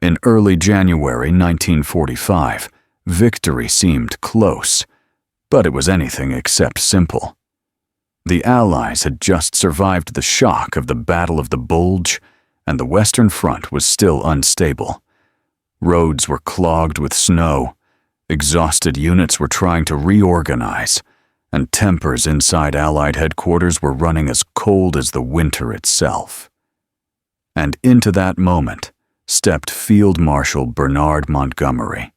In early January 1945, victory seemed close, but it was anything except simple. The Allies had just survived the shock of the Battle of the Bulge, and the Western Front was still unstable. Roads were clogged with snow, exhausted units were trying to reorganize, and tempers inside Allied headquarters were running as cold as the winter itself. And into that moment stepped Field Marshal Bernard Montgomery.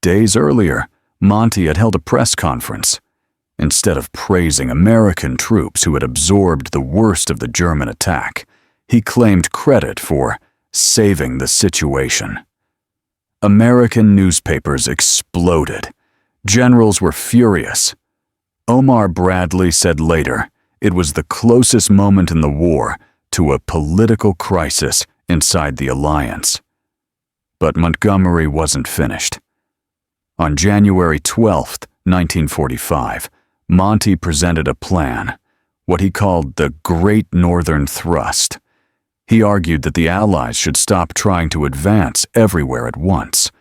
Days earlier, Monty had held a press conference. Instead of praising American troops who had absorbed the worst of the German attack, he claimed credit for saving the situation. American newspapers exploded. Generals were furious. Omar Bradley said later it was the closest moment in the war to a political crisis inside the alliance. But Montgomery wasn't finished. On January 12, 1945, Monty presented a plan, what he called the Great Northern Thrust. He argued that the Allies should stop trying to advance everywhere at once.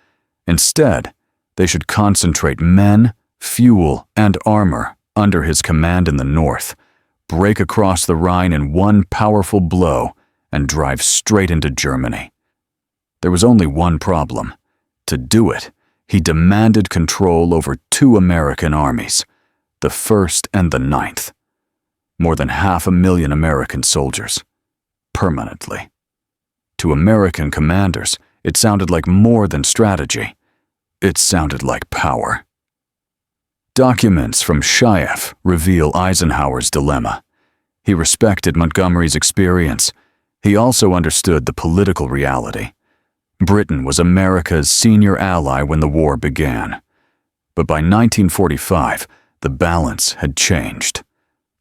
Instead, they should concentrate men, fuel, and armor under his command in the north, break across the Rhine in one powerful blow, and drive straight into Germany. There was only one problem. To do it, he demanded control over two American armies, the 1st and the 9th. More than 500,000 American soldiers. Permanently. To American commanders, it sounded like more than strategy. It sounded like power. Documents from SHAEF reveal Eisenhower's dilemma. He respected Montgomery's experience. He also understood the political reality. Britain was America's senior ally when the war began. But by 1945, the balance had changed.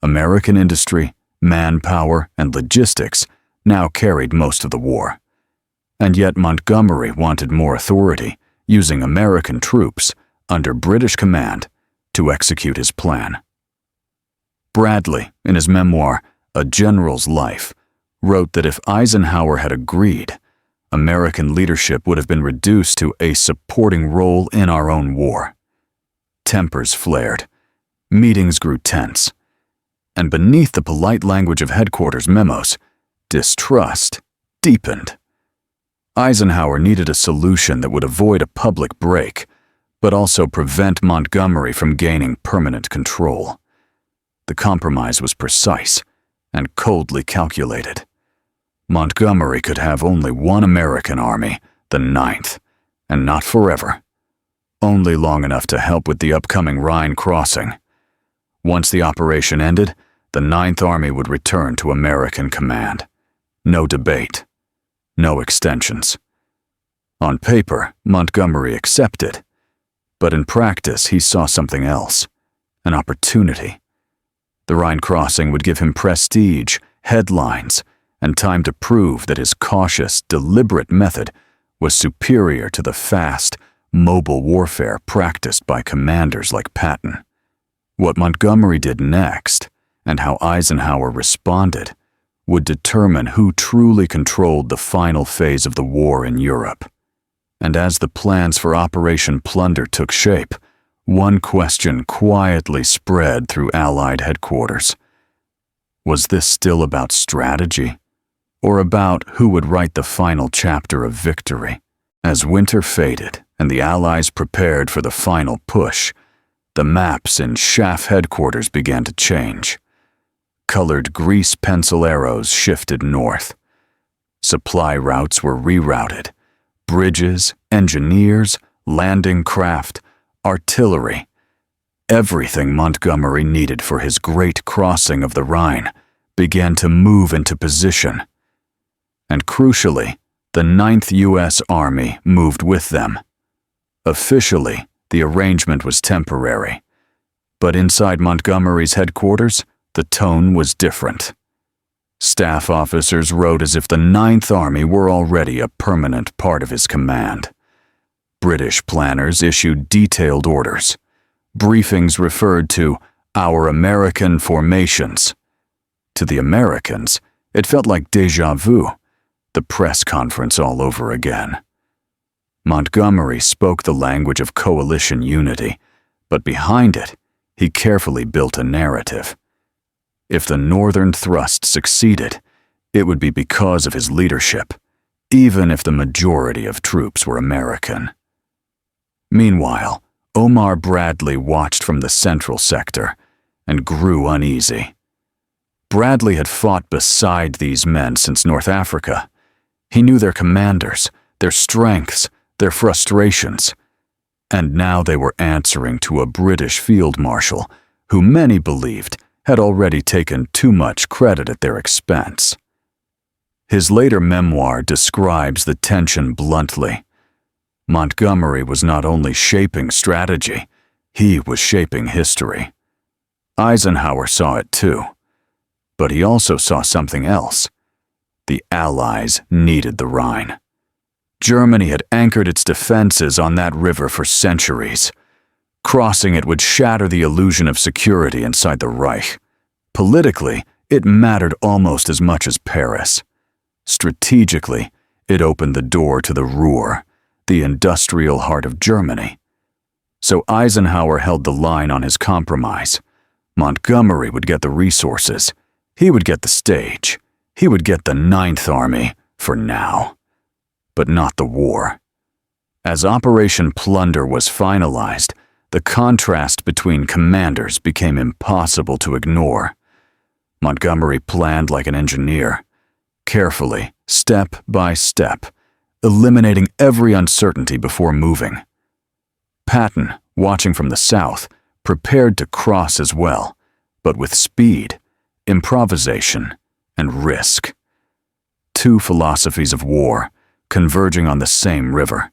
American industry, manpower, and logistics now carried most of the war. And yet Montgomery wanted more authority, using American troops under British command to execute his plan. Bradley, in his memoir, A General's Life, wrote that if Eisenhower had agreed, American leadership would have been reduced to a supporting role in our own war. Tempers flared. Meetings grew tense. And beneath the polite language of headquarters memos, distrust deepened. Eisenhower needed a solution that would avoid a public break, but also prevent Montgomery from gaining permanent control. The compromise was precise and coldly calculated. Montgomery could have only one American army, the 9th, and not forever. Only long enough to help with the upcoming Rhine crossing. Once the operation ended, the 9th Army would return to American command. No debate. No extensions. On paper, Montgomery accepted, but in practice he saw something else, an opportunity. The Rhine crossing would give him prestige, headlines, and time to prove that his cautious, deliberate method was superior to the fast, mobile warfare practiced by commanders like Patton. What Montgomery did next, and how Eisenhower responded, would determine who truly controlled the final phase of the war in Europe. And as the plans for Operation Plunder took shape, one question quietly spread through Allied headquarters. Was this still about strategy, or about who would write the final chapter of victory? As winter faded and the Allies prepared for the final push, the maps in SHAEF headquarters began to change. Colored grease pencil arrows shifted north. Supply routes were rerouted. Bridges, engineers, landing craft, artillery. Everything Montgomery needed for his great crossing of the Rhine began to move into position. And crucially, the 9th U.S. Army moved with them. Officially, the arrangement was temporary. But inside Montgomery's headquarters, the tone was different. Staff officers wrote as if the 9th Army were already a permanent part of his command. British planners issued detailed orders. Briefings referred to our American formations. To the Americans, it felt like déjà vu. The press conference all over again. Montgomery spoke the language of coalition unity, but behind it, he carefully built a narrative. If the Northern thrust succeeded, it would be because of his leadership, even if the majority of troops were American. Meanwhile, Omar Bradley watched from the central sector and grew uneasy. Bradley had fought beside these men since North Africa. He knew their commanders, their strengths, their frustrations, and now they were answering to a British field marshal who many believed had already taken too much credit at their expense. His later memoir describes the tension bluntly. Montgomery was not only shaping strategy, he was shaping history. Eisenhower saw it too, but he also saw something else. The Allies needed the Rhine. Germany had anchored its defenses on that river for centuries. Crossing it would shatter the illusion of security inside the Reich. Politically, it mattered almost as much as Paris. Strategically, it opened the door to the Ruhr, the industrial heart of Germany. So Eisenhower held the line on his compromise. Montgomery would get the resources. He would get the stage. He would get the Ninth Army, for now. But not the war. As Operation Plunder was finalized, the contrast between commanders became impossible to ignore. Montgomery planned like an engineer, carefully, step by step, eliminating every uncertainty before moving. Patton, watching from the south, prepared to cross as well, but with speed, improvisation, and risk. Two philosophies of war, converging on the same river.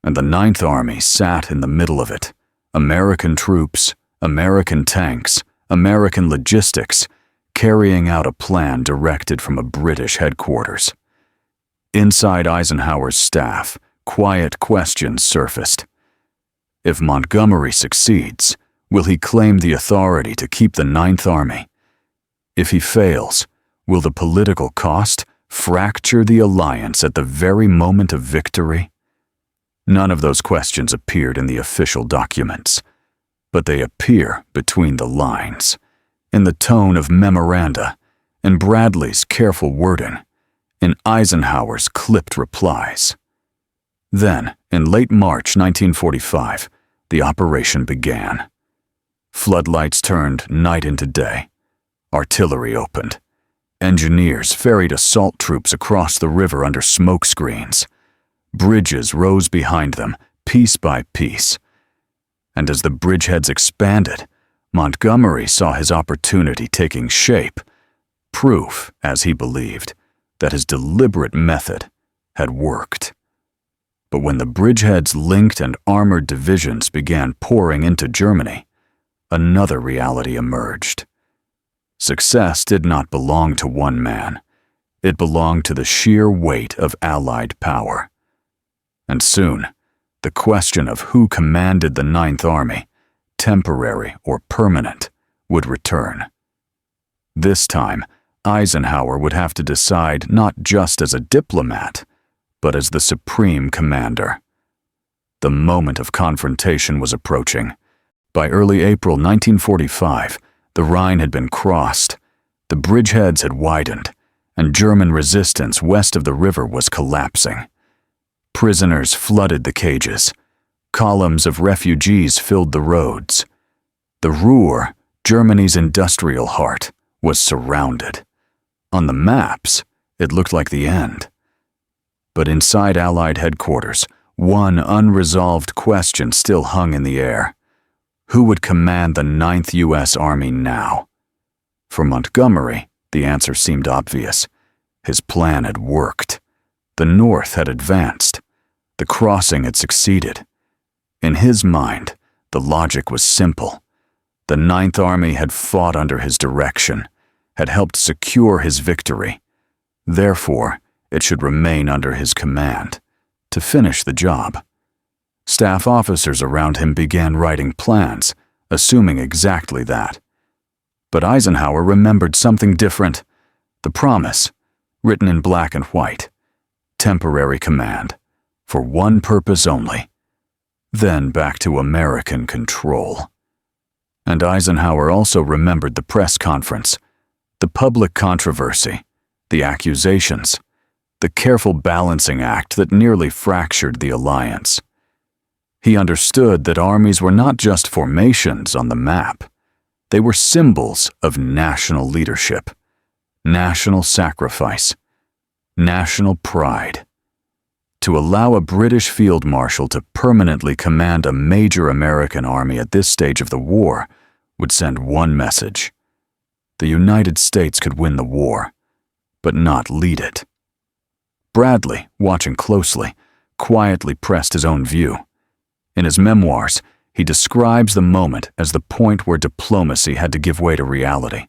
And the Ninth Army sat in the middle of it. American troops, American tanks, American logistics, carrying out a plan directed from a British headquarters. Inside Eisenhower's staff, quiet questions surfaced. If Montgomery succeeds, will he claim the authority to keep the Ninth Army? If he fails, will the political cost fracture the alliance at the very moment of victory? None of those questions appeared in the official documents, but they appear between the lines, in the tone of memoranda, in Bradley's careful wording, in Eisenhower's clipped replies. Then, in late March 1945, the operation began. Floodlights turned night into day. Artillery opened. Engineers ferried assault troops across the river under smoke screens. Bridges rose behind them, piece by piece. And as the bridgeheads expanded, Montgomery saw his opportunity taking shape, proof, as he believed, that his deliberate method had worked. But when the bridgeheads' linked and armored divisions began pouring into Germany, another reality emerged. Success did not belong to one man. It belonged to the sheer weight of Allied power. And soon, the question of who commanded the Ninth Army, temporary or permanent, would return. This time, Eisenhower would have to decide not just as a diplomat, but as the supreme commander. The moment of confrontation was approaching. By early April 1945, the Rhine had been crossed, the bridgeheads had widened, and German resistance west of the river was collapsing. Prisoners flooded the cages. Columns of refugees filled the roads. The Ruhr, Germany's industrial heart, was surrounded. On the maps, it looked like the end. But inside Allied headquarters, one unresolved question still hung in the air. Who would command the 9th U.S. Army now? For Montgomery, the answer seemed obvious. His plan had worked. The North had advanced. The crossing had succeeded. In his mind, the logic was simple. The 9th Army had fought under his direction, had helped secure his victory. Therefore, it should remain under his command, to finish the job. Staff officers around him began writing plans, assuming exactly that. But Eisenhower remembered something different. The promise. written in black and white. Temporary command, for one purpose only. Then back to American control. And Eisenhower also remembered the press conference, the public controversy, the accusations, the careful balancing act that nearly fractured the alliance. He understood that armies were not just formations on the map. They were symbols of national leadership, national sacrifice, national pride. To allow a British field marshal to permanently command a major American army at this stage of the war would send one message. The United States could win the war, but not lead it. Bradley, watching closely, quietly pressed his own view. In his memoirs, he describes the moment as the point where diplomacy had to give way to reality.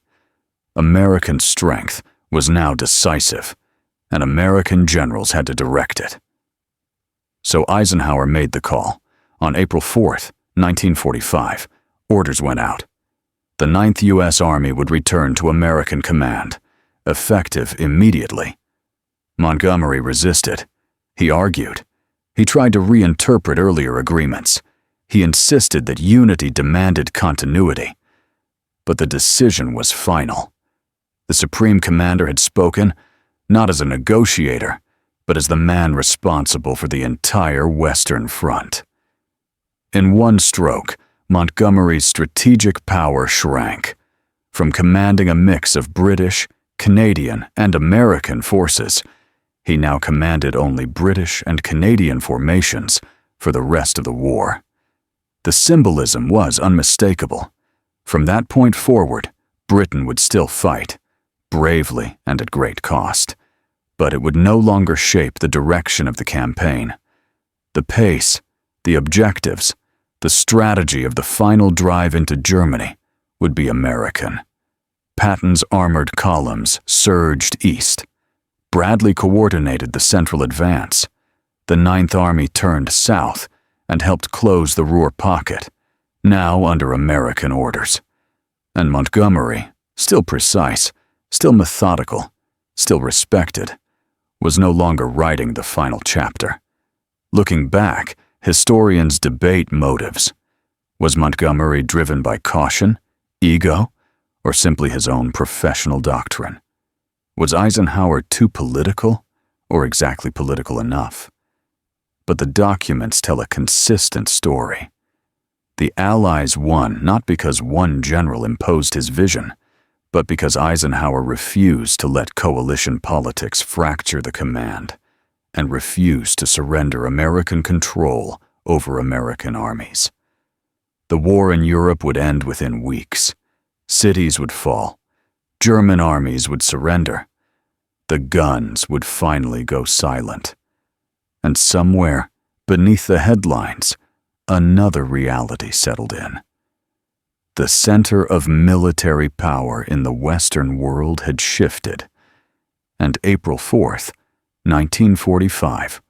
American strength was now decisive, and American generals had to direct it. So Eisenhower made the call. On April 4th, 1945, orders went out. The 9th U.S. Army would return to American command, effective immediately. Montgomery resisted. He argued. He tried to reinterpret earlier agreements. He insisted that unity demanded continuity. But the decision was final. The Supreme Commander had spoken, not as a negotiator, but as the man responsible for the entire Western Front. In one stroke, Montgomery's strategic power shrank. From commanding a mix of British, Canadian, and American forces, he now commanded only British and Canadian formations for the rest of the war. The symbolism was unmistakable. From that point forward, Britain would still fight, bravely and at great cost. But it would no longer shape the direction of the campaign. The pace, the objectives, the strategy of the final drive into Germany would be American. Patton's armored columns surged east. Bradley coordinated the central advance. The 9th Army turned south and helped close the Ruhr pocket, now under American orders. And Montgomery, still precise, still methodical, still respected, was no longer writing the final chapter. Looking back, historians debate motives. Was Montgomery driven by caution, ego, or simply his own professional doctrine? Was Eisenhower too political, or exactly political enough? But the documents tell a consistent story. The Allies won not because one general imposed his vision, but because Eisenhower refused to let coalition politics fracture the command and refused to surrender American control over American armies. The war in Europe would end within weeks. Cities would fall. German armies would surrender. The guns would finally go silent. And somewhere, beneath the headlines, another reality settled in. The center of military power in the Western world had shifted, and April 4th, 1945,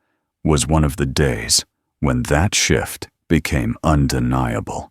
was one of the days when that shift became undeniable.